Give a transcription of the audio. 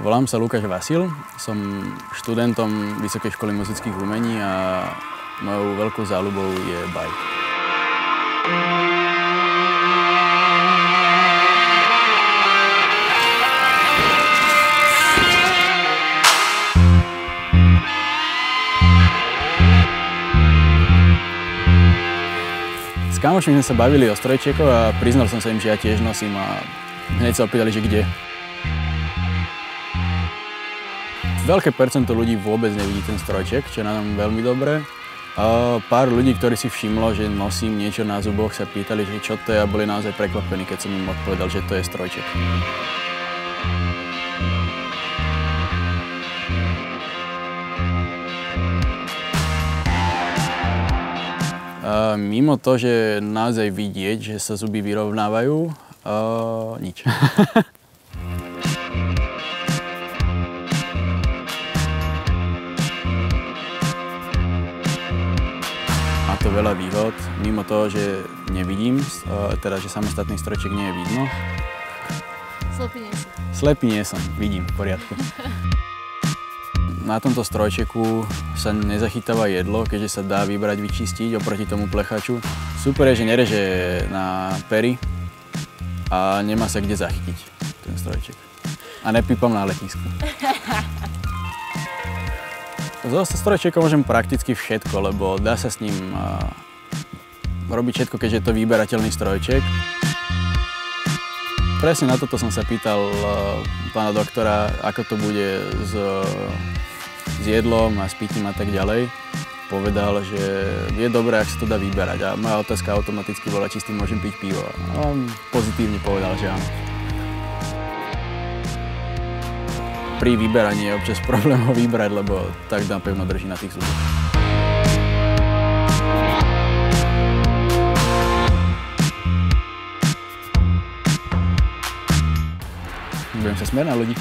Volám sa Lukáš Vasil, som študentom Vysokej školy muzických umení a mojou veľkou záľubou je bajk. S kamošmi sme sa bavili o strojčekoch a priznal som sa im, že ja tiež nosím a hneď sa opýtali, že kde. Veľké percento ľudí vôbec nevidí ten strojček, čo je na tom veľmi dobré. A pár ľudí, ktorí si všimlo, že nosím niečo na zuboch, sa pýtali, že čo to je a boli naozaj prekvapení, keď som im odpovedal, že to je strojček. Mimo to, že naozaj vidieť, že sa zuby vyrovnávajú, nič. Má to veľa výhod, mimo toho, že nevidím, teda že samostatný strojček nie je vidno. Slepý nie si. Slepý nie som, vidím, v poriadku. Na tomto strojčeku sa nezachytáva jedlo, keďže sa dá vybrať, vyčistiť oproti tomu plechaču. Super je, že nereže na pery a nemá sa kde zachytiť ten strojček. A nepípam na letisku. So strojčekom môžem prakticky všetko, lebo dá sa s ním robiť všetko, keďže je to vyberateľný strojček. Presne na toto som sa pýtal pána doktora, ako to bude s jedlom a s pitím a tak ďalej. Povedal, že je dobré, ak sa to dá vyberať. A moja otázka automaticky bola, či s tým môžem piť pivo. A on pozitívne povedal, že áno. Pri vyberaní je občas problém ho vybrať, lebo tak napevno drží na tých zuboch. Budem sa smiať na ľudí.